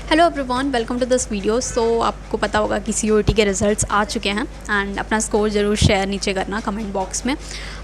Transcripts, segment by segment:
Hello everyone, welcome to this video. So आपको पता होगा कि सीओईटी के रिज़ल्ट्स आ चुके हैं एंड अपना स्कोर ज़रूर शेयर नीचे करना कमेंट बॉक्स में।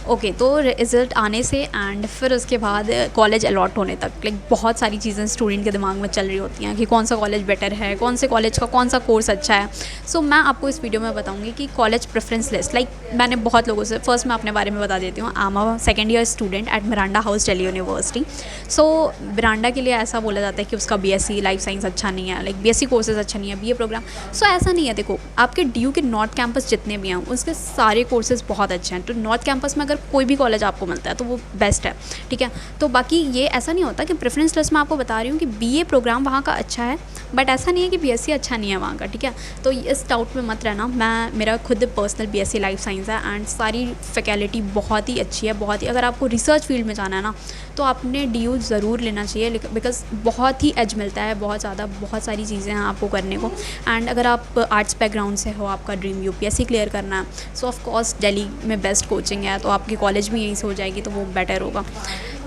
ओके, तो रिज़ल्ट आने से एंड फिर उसके बाद कॉलेज अलॉट होने तक लाइक बहुत सारी चीज़ें स्टूडेंट के दिमाग में चल रही होती हैं कि कौन सा कॉलेज बेटर है, कौन से कॉलेज का कौन सा कोर्स अच्छा है। सो मैं आपको इस वीडियो में बताऊँगी कि कॉलेज प्रेफरेंस लिस्ट लाइक मैंने बहुत लोगों से फर्स्ट मैं अपने बारे में बता देती हूँ। I am a second year student at Miranda house Delhi university. So Miranda के लिए ऐसा बोला जाता है कि उसका बीएससी लाइफ साइंस अच्छा नहीं है, लाइक बीएससी कोर्सेज अच्छा नहीं है, बीए प्रोग्राम। सो ऐसा नहीं है। देखो, आपके डीयू के नॉर्थ कैंपस जितने भी हैं उसके सारे कोर्सेज बहुत अच्छे हैं। तो नॉर्थ कैंपस में अगर कोई भी कॉलेज आपको मिलता है तो वो बेस्ट है, ठीक है। तो बाकी ये ऐसा नहीं होता कि प्रेफरेंस लिस्ट में आपको बता रही हूँ कि बीए प्रोग्राम वहाँ का अच्छा है, बट ऐसा नहीं है कि बीएससी अच्छा नहीं है वहाँ का, ठीक है। तो इस डाउट में मत रहना। मेरा खुद पर्सनल बीएससी लाइफ साइंस है एंड सारी फैकल्टी बहुत ही अच्छी है, बहुत ही। अगर आपको रिसर्च फील्ड में जाना है ना तो आपने डीयू ज़रूर लेना चाहिए, बिकॉज बहुत ही एज मिलता है, बहुत ज़्यादा, बहुत सारी चीज़ें हैं आपको करने को। एंड अगर आप आर्ट्स बैकग्राउंड से हो, आपका ड्रीम यूपीएससी क्लियर करना है, सो ऑफ कोर्स दिल्ली में बेस्ट कोचिंग है, तो आपकी कॉलेज भी यहीं से हो जाएगी, तो वो बेटर होगा।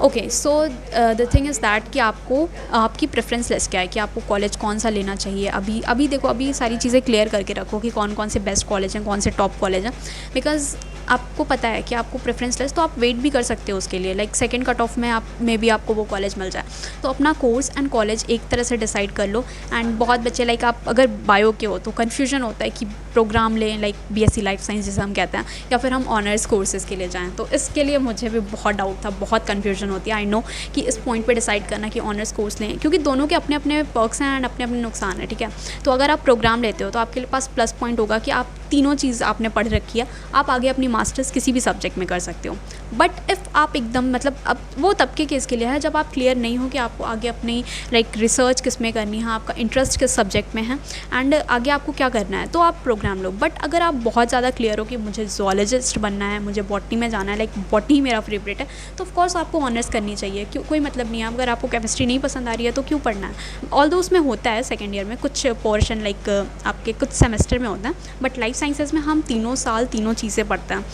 Okay, so the thing is that कि आपको आपकी प्रेफरेंस लिस्ट क्या है कि आपको कॉलेज कौन सा लेना चाहिए। अभी देखो, अभी सारी चीज़ें क्लियर करके रखो कि कौन कौन से बेस्ट कॉलेज हैं, कौन से टॉप कॉलेज हैं, बिकॉज आपको पता है कि आपको प्रेफरेंस लिस्ट, तो आप वेट भी कर सकते हो उसके लिए, लाइक सेकंड कट ऑफ में भी आपको वो कॉलेज मिल जाए। तो अपना कोर्स एंड कॉलेज एक तरह से डिसाइड कर लो। एंड बहुत बच्चे लाइक आप अगर बायो के हो तो कन्फ्यूजन होता है कि प्रोग्राम लें, लाइक बीएससी लाइफ साइंस जिसे हम कहते हैं, या फिर हम ऑनर्स कोर्सेज़ के लिए जाएँ। तो इसके लिए मुझे भी बहुत डाउट था, बहुत कन्फ्यूजन होती है। आई नो कि इस पॉइंट पे डिसाइड करना कि ऑनर्स कोर्स लें, क्योंकि दोनों के अपने अपने पर्क्स हैं एंड अपने अपने नुकसान है, ठीक है। तो अगर आप प्रोग्राम लेते हो तो आपके पास प्लस पॉइंट होगा कि आप तीनों चीज़ आपने पढ़ रखी है, आप आगे अपनी मास्टर्स किसी भी सब्जेक्ट में कर सकते हो। बट इफ़ आप एकदम मतलब, अब वो तब के केस के लिए है जब आप क्लियर नहीं हो कि आपको आगे अपनी लाइक रिसर्च किस में करनी है, आपका इंटरेस्ट किस सब्जेक्ट में है एंड आगे आपको क्या करना है, तो आप प्रोग्राम लो। बट अगर आप बहुत ज़्यादा क्लियर हो कि मुझे ज़ूलॉजिस्ट बनना है, मुझे बॉटनी में जाना है, लाइक बॉटनी मेरा फेवरेट है, तो ऑफकोर्स आपको ऑनर्स करनी चाहिए। क्यों, कोई मतलब नहीं है। अगर आपको केमिस्ट्री नहीं पसंद आ रही है तो क्यों पढ़ना है। ऑल्दो उसमें होता है सेकेंड ईयर में कुछ पोर्शन, लाइक आपके कुछ सेमेस्टर में होता है, बट लाइफ साइंसेज में हम तीनों साल तीनों चीज़ें पढ़ते हैं,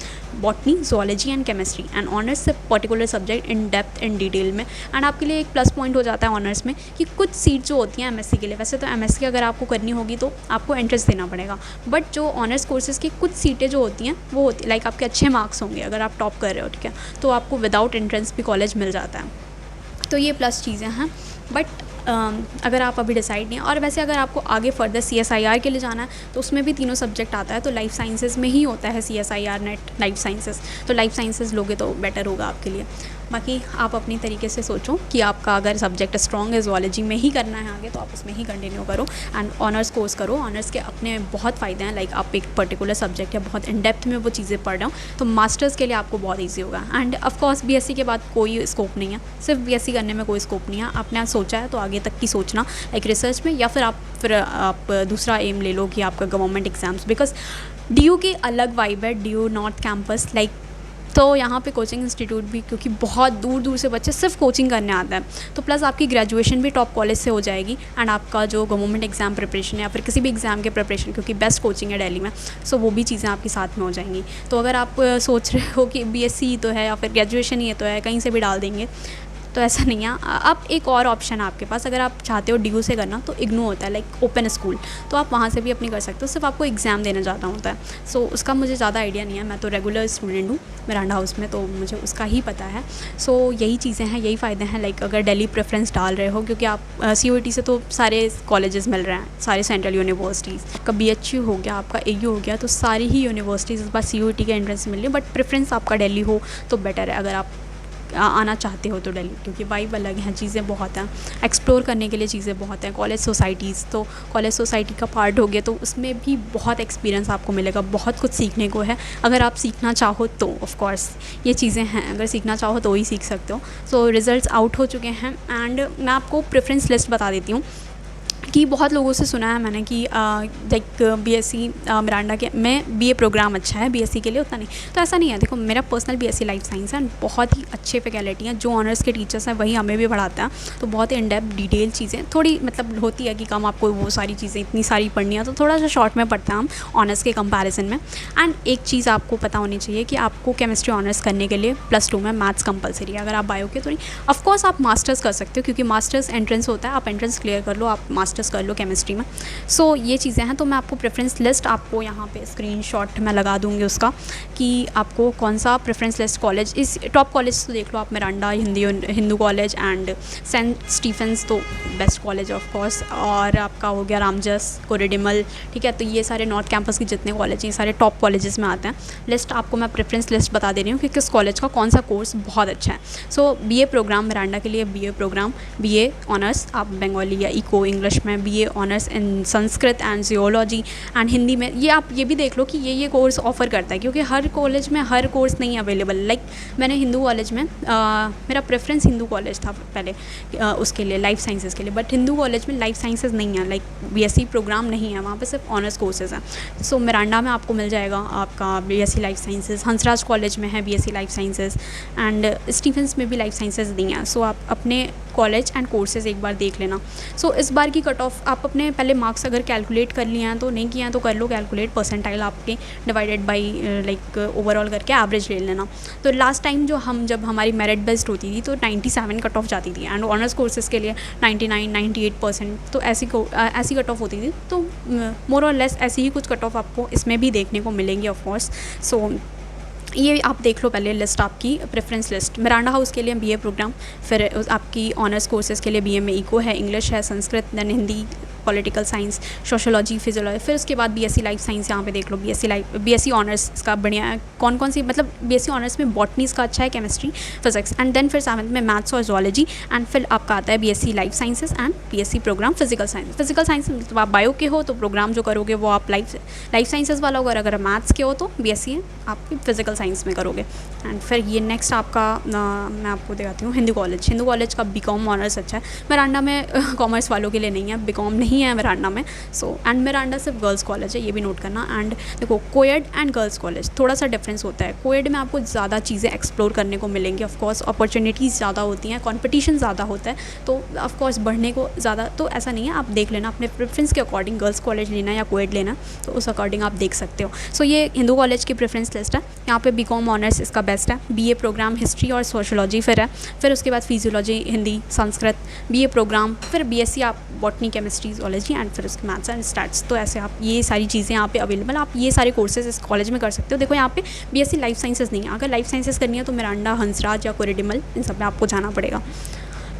botany, zoology and chemistry. And honours से particular subject in depth in detail में। एंड आपके लिए एक प्लस पॉइंट हो जाता है ऑनर्स में कि कुछ सीट जो होती हैं एमएससी के लिए, वैसे तो एमएससी अगर आपको करनी होगी तो आपको एंट्रेंस देना पड़ेगा, बट जो ऑनर्स कोर्सेज़ की कुछ सीटें जो होती हैं वो होती लाइक आपके अच्छे मार्क्स होंगे अगर आप टॉप कर रहे हो, ठीक है, तो आपको विदाउट एंट्रेंस भी कॉलेज मिल जाता है। तो ये प्लस चीज़ें हैं। बट अगर आप अभी डिसाइड नहीं है, और वैसे अगर आपको आगे फर्दर सीएसआईआर के लिए जाना है तो उसमें भी तीनों सब्जेक्ट आता है, तो लाइफ साइंसेज में ही होता है सीएसआईआर नेट लाइफ साइंसेज, तो लाइफ साइंसेज लोगे तो बेटर होगा आपके लिए। बाकी आप अपनी तरीके से सोचो कि आपका अगर सब्जेक्ट स्ट्रॉन्ग है, ज़ूलॉजी में ही करना है आगे, तो आप उसमें ही कंटिन्यू करो एंड ऑनर्स कोर्स करो। ऑनर्स के अपने बहुत फ़ायदे हैं, लाइक आप एक पर्टिकुलर सब्जेक्ट या बहुत इन डेप्थ में वो चीज़ें पढ़ रहे हो तो मास्टर्स के लिए आपको बहुत ईजी होगा। एंड ऑफकोर्स बीएससी के बाद कोई स्कोप नहीं है, सिर्फ बीएससी करने में कोई स्कोप नहीं है। आपने सोचा है तो आगे तक की सोचना, लाइक रिसर्च में, या फिर आप दूसरा एम ले लो कि आपका गवर्नमेंट एग्जाम्स, बिकॉज डीयू की अलग वाइब है, डीयू नॉर्थ कैंपस लाइक। तो यहाँ पे कोचिंग इंस्टीट्यूट भी, क्योंकि बहुत दूर दूर से बच्चे सिर्फ कोचिंग करने आते हैं, तो प्लस आपकी ग्रेजुएशन भी टॉप कॉलेज से हो जाएगी एंड आपका जो गवर्नमेंट एग्जाम प्रिपरेशन है या फिर किसी भी एग्ज़ाम के प्रिपरेशन, क्योंकि बेस्ट कोचिंग है दिल्ली में, सो वो भी चीज़ें आपके साथ में हो जाएंगी। तो अगर आप सोच रहे हो कि बीएससी तो है या फिर ग्रेजुएशन ही तो है, कहीं से भी डाल देंगे, तो ऐसा नहीं है। अब एक और ऑप्शन है आपके पास, अगर आप चाहते हो डीयू से करना तो इग्नू होता है, लाइक ओपन स्कूल, तो आप वहाँ से भी अपनी कर सकते हो, सिर्फ आपको एग्ज़ाम देने जाना होता है। सो उसका मुझे ज़्यादा आइडिया नहीं है, मैं तो रेगुलर स्टूडेंट हूँ मिरांडा हाउस में, तो मुझे उसका ही पता है। सो यही चीज़ें हैं, यही फ़ायदे हैं, लाइक अगर दिल्ली प्रेफरेंस डाल रहे हो, क्योंकि आप सीओईटी से तो सारे कॉलेजेस मिल रहे हैं, सारे सेंट्रल यूनिवर्सिटीज़, आपका बीएचयू हो गया, आपका एयू हो गया, तो सारी ही यूनिवर्सिटीज़ इस बार सीओईटी के एंट्रेंस मिल रही है, बट प्रेफरेंस आपका दिल्ली हो तो बेटर है अगर आप आना चाहते हो तो दिल्ली, क्योंकि वाइब अलग है, चीज़ें बहुत हैं, एक्सप्लोर करने के लिए चीज़ें बहुत हैं। कॉलेज सोसाइटीज़, तो कॉलेज सोसाइटी का पार्ट हो गया, तो उसमें भी बहुत एक्सपीरियंस आपको मिलेगा, बहुत कुछ सीखने को है। अगर आप सीखना चाहो तो ऑफ कोर्स ये चीज़ें हैं, अगर सीखना चाहो तो ही सीख सकते हो। सो रिज़ल्ट्स आउट हो चुके हैं एंड मैं आपको प्रेफरेंस लिस्ट बता देती हूँ कि बहुत लोगों से सुना है मैंने कि लाइक बीएससी मिरांडा के में बीए प्रोग्राम अच्छा है, बीएससी के लिए उतना नहीं, तो ऐसा नहीं है। देखो, मेरा पर्सनल बीएससी लाइफ साइंस है, बहुत ही अच्छे फैकल्टी हैं, जो ऑनर्स के टीचर्स हैं वही हमें भी पढ़ाते हैं, तो बहुत ही इन डेप्थ डिटेल चीज़ें थोड़ी मतलब होती है कि कम आपको वो सारी चीज़ें इतनी सारी पढ़नी है, तो थोड़ा सा शॉर्ट में पढ़ते हैं हम ऑनर्स के कंपैरिजन में। एंड एक चीज़ आपको पता होनी चाहिए कि आपको केमिस्ट्री ऑनर्स करने के लिए +2 में मैथ्स कंपलसरी है, अगर आप बायो के तो नहीं। ऑफकोर्स आप मास्टर्स कर सकते हो, क्योंकि मास्टर्स एंट्रेंस होता है, आप एंट्रेंस क्लियर कर लो, आप मास्टर्स मास्टर्स कर लो केमिस्ट्री में। सो ये चीज़ें हैं। तो मैं आपको प्रेफरेंस लिस्ट आपको यहाँ पे स्क्रीनशॉट मैं लगा दूँगी उसका, कि आपको कौन सा प्रेफरेंस लिस्ट कॉलेज, इस टॉप कॉलेज तो देख लो आप, Miranda, Hindu college and saint Stephen's तो बेस्ट कॉलेज ऑफ कोर्स, और आपका हो गया रामजस, कोरेडिमल, ठीक है। तो ये सारे नॉर्थ कैंपस के जितने कॉलेज हैं ये सारे टॉप कॉलेजेस में आते हैं। लिस्ट आपको मैं प्रेफरेंस लिस्ट बता दे रही हूँ कि किस कॉलेज का कौन सा कोर्स बहुत अच्छा है। सो बीए प्रोग्राम मिरांडा के लिए, बीए प्रोग्राम, बीए ऑनर्स आप बंगाली या इको इंग्लिश में, BA honours in Sanskrit and geology and Hindi में। ये आप ये भी देख लो कि ये कोर्स ऑफर करता है, क्योंकि हर कॉलेज में हर कोर्स नहीं अवेलेबल। लाइक मैंने हिंदू कॉलेज में मेरा प्रेफरेंस हिंदू कॉलेज था पहले उसके लिए, लाइफ साइंसेज़ के लिए, बट हिंदू कॉलेज में लाइफ साइंसेज़ नहीं है, लाइक बीएससी प्रोग्राम नहीं है, वहाँ पे सिर्फ ऑनर्स कोर्सेज़ हैं। सो मिरांडा में आपको मिल जाएगा आपका BSc life sciences, Hansraj college में है BSc life sciences and Stephen's में भी लाइफ साइंसेज़ नहीं है। सो आप अपने कॉलेज एंड कोर्सेज़ एक बार देख लेना। सो इस बार की कट ऑफ आप अपने पहले मार्क्स अगर कैलकुलेट कर लिए हैं, तो नहीं किए हैं तो कर लो कैलकुलेट, परसेंटाइल आपके डिवाइडेड बाई लाइक ओवरऑल करके एवरेज ले लेना। तो लास्ट टाइम जब हमारी मेरिट बेस्ड होती थी तो 97 कट ऑफ जाती थी, एंड ऑनर्स कोर्सेज़ के लिए 99-98%, तो ऐसी कट ऑफ होती थी। तो मोर और लेस ऐसी ही कुछ कट ऑफ आपको इसमें भी देखने को मिलेंगी ऑफ कोर्स। सो ये आप देख लो पहले लिस्ट आपकी, प्रेफरेंस लिस्ट। मिरांडा हाउस के लिए बीए प्रोग्राम, फिर आपकी ऑनर्स कोर्सेज़ के लिए बीए में इको है, इंग्लिश है, Sanskrit, then Hindi, political science, sociology, physiology, फिर उसके बाद बीएससी लाइफ साइंस यहाँ पे देख लो, बीएससी ऑनर्स इसका बढ़िया है। कौन सी मतलब बीएससी ऑनर्स में बॉटनी इसका अच्छा है, केमिस्ट्री, फिजिक्स, एंड देन फिर 7th में मैथ्स और जूलॉजी, एंड फिर आपका आता है BSc life sciences and BSc program physical science. Physical science मतलब आप बायो के हो तो प्रोग्राम जो करोगे वो आप लाइफ साइंसेज वाला होगा, अगर मैथ्स के हो तो बीएससी आप फिजिकल साइंस में करोगे। एंड फिर ये नेक्स्ट आपका मैं आपको दिखाती हूँ हिंदू कॉलेज का बीकॉम ऑनर्स अच्छा है। मिरांडा में कॉमर्स वालों के लिए नहीं है, बीकॉम नहीं है मिरांडा में। सो एंड मिरांडा सिर्फ गर्ल्स कॉलेज है, ये भी नोट करना। एंड देखो कोएड एंड गर्ल्स कॉलेज थोड़ा सा डिफरेंस होता है। कोएड में आपको ज़्यादा चीज़ें एक्सप्लोर करने को मिलेंगी, ऑफकोर्स अपॉर्चुनिटीज़ ज़्यादा होती हैं, कॉम्पिटिशन ज़्यादा होता है, तो ऑफकोर्स बढ़ने को ज़्यादा तो ऐसा नहीं है। आप देख लेना अपने प्रेफरेंस के अकॉर्डिंग, गर्ल्स कॉलेज लेना या कोएड लेना, तो उस अकॉर्डिंग आप देख सकते हो। सो ये हिंदू कॉलेज की प्रेफरेंस लिस्ट है। यहाँ पे बीकॉम ऑनर्स इसका बेस्ट है, बीए प्रोग्राम हिस्ट्री और सोशोलॉजी फिर उसके बाद physiology, Hindi, Sanskrit, BA program, फिर बीएससी आप बॉटनी, केमिस्ट्री, जूलॉजी, एंड फिर उसके मैथ्स एंड स्टैट्स। तो ऐसे आप ये सारी चीज़ें यहाँ पे अवेलेबल, आप ये सारे कोर्सेज इस कॉलेज में कर सकते हो। देखो यहाँ पे बीएससी लाइफ साइंसेज नहीं है, अगर लाइफ साइंसेज करनी है तो मिरांडा, हंसराज या कोरेडिमल, इन सब में आपको जाना पड़ेगा।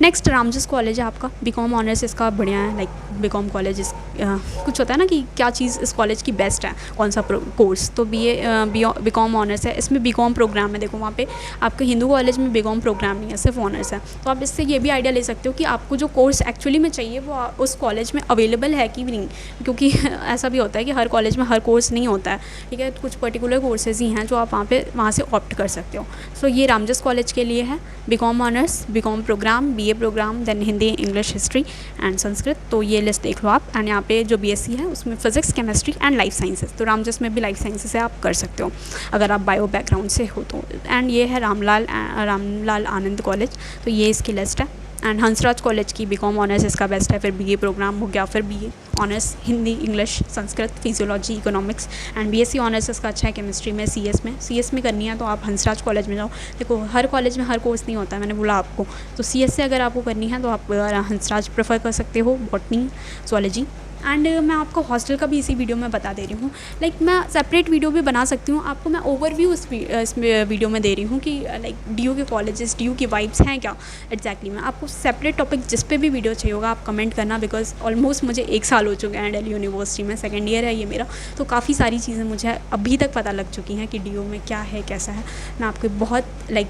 नेक्स्ट रामजस कॉलेज है आपका, बीकॉम ऑनर्स इसका बढ़िया है। लाइक बीकॉम कॉलेज कुछ होता है ना कि क्या चीज़ इस कॉलेज की बेस्ट है, कौन सा कोर्स, तो बीकॉम ऑनर्स है, इसमें बीकॉम प्रोग्राम है। देखो वहाँ पे आपके हिंदू कॉलेज में बीकॉम प्रोग्राम नहीं है, सिर्फ ऑनर्स है। तो आप इससे ये भी आइडिया ले सकते हो कि आपको जो कोर्स एक्चुअली में चाहिए वो उस कॉलेज में अवेलेबल है कि नहीं, क्योंकि ऐसा भी होता है कि हर कॉलेज में हर कोर्स नहीं होता है, ठीक है। कुछ पर्टिकुलर कोर्सेज ही हैं जो आप वहाँ से ऑप्ट कर सकते हो। सो ये रामजस कॉलेज के लिए है, BCom honours, BCom program, BA program, then Hindi, English, history and Sanskrit. तो ये लिस्ट देख लो आप। एंड यहाँ पे जो बीएससी है उसमें physics, chemistry and life sciences, तो रामजस में भी लाइफ साइंसेस है, आप कर सकते हो अगर आप बायो बैकग्राउंड से हो तो। एंड ये है रामलाल आनंद कॉलेज, तो ये इसकी लिस्ट है। एंड हंसराज कॉलेज की बीकॉम ऑनर्स इसका बेस्ट है, फिर बीए प्रोग्राम हो गया, फिर BA honours Hindi, English, Sanskrit, physiology, economics, and BSc honours इसका अच्छा है केमिस्ट्री में, सीएस में करनी है तो आप हंसराज कॉलेज में जाओ। देखो हर कॉलेज में हर कोर्स नहीं होता है, मैंने बोला आपको, तो सीएस से अगर आपको करनी है तो आप हंसराज प्रेफर कर सकते हो, बॉटनी, जूलॉजी। एंड मैं आपको हॉस्टल का भी इसी वीडियो में बता दे रही हूँ। लाइक मैं सेपरेट वीडियो भी बना सकती हूँ, आपको मैं ओवरव्यू इस वीडियो में दे रही हूँ कि लाइक डीयू के कॉलेजेस, डीयू की वाइब्स हैं क्या एग्जैक्टली। मैं आपको सेपरेट टॉपिक जिस पे भी वीडियो चाहिए होगा आप कमेंट करना, बिकॉज ऑलमोस्ट मुझे 1 साल हो चुके हैं दिल्ली यूनिवर्सिटी में, 2nd ईयर है ये मेरा, तो काफ़ी सारी चीज़ें मुझे अभी तक पता लग चुकी हैं कि डीयू में क्या है, कैसा है। मैं आपको बहुत like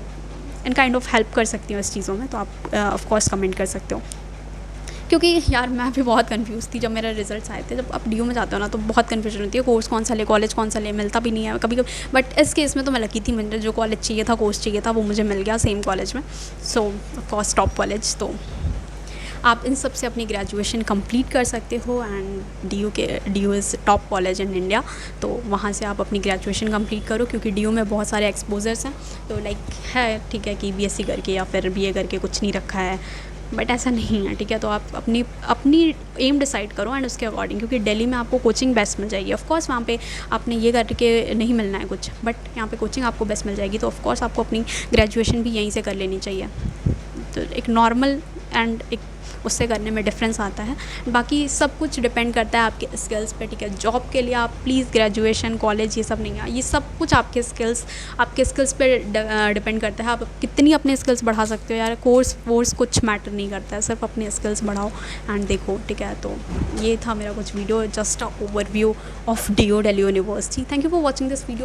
and kind of help कर सकती हूँ इस चीज़ों में, तो आप ऑफकोर्स कमेंट कर सकते हो। क्योंकि यार मैं भी बहुत कंफ्यूज थी जब मेरे रिजल्ट्स आए थे। जब आप डीयू में जाते हो ना तो बहुत कन्फ्यूजन होती है, कोर्स कौन सा ले, कॉलेज कौन सा ले, मिलता भी नहीं है कभी कभी। बट इस केस में तो मैं लकी थी, मुझे जो कॉलेज चाहिए था, कोर्स चाहिए था, वो मुझे मिल गया सेम कॉलेज में। सो ऑफकोर्स टॉप कॉलेज, तो आप इन सब से अपनी ग्रेजुएशन कंप्लीट कर सकते हो। And DU is top college in India, तो वहाँ से आप अपनी ग्रेजुएशन कंप्लीट करो, क्योंकि डीयू में बहुत सारे एक्सपोजर्स हैं। तो लाइक है ठीक है कि बीएससी करके या फिर बीए करके कुछ नहीं रखा है, बट ऐसा नहीं है, ठीक है। तो आप अपनी एम डिसाइड करो एंड उसके अकॉर्डिंग, क्योंकि दिल्ली में आपको कोचिंग बेस्ट मिल जाएगी। ऑफकोर्स वहाँ पे आपने ये करके नहीं मिलना है कुछ, बट यहाँ पे कोचिंग आपको बेस्ट मिल जाएगी। तो ऑफकोर्स आपको अपनी ग्रेजुएशन भी यहीं से कर लेनी चाहिए। तो एक नॉर्मल एंड एक उससे करने में डिफरेंस आता है। बाकी सब कुछ डिपेंड करता है आपके स्किल्स पे, ठीक है। जॉब के लिए आप प्लीज़ ग्रेजुएशन कॉलेज ये सब नहीं है, ये सब कुछ आपके स्किल्स पे डिपेंड करता है। आप कितनी अपने स्किल्स बढ़ा सकते हो यार, कोर्स कुछ मैटर नहीं करता है, सिर्फ अपने स्किल्स बढ़ाओ एंड देखो, ठीक है। तो ये था मेरा कुछ video, just a overview of DU Delhi university. Thank you for watching this video.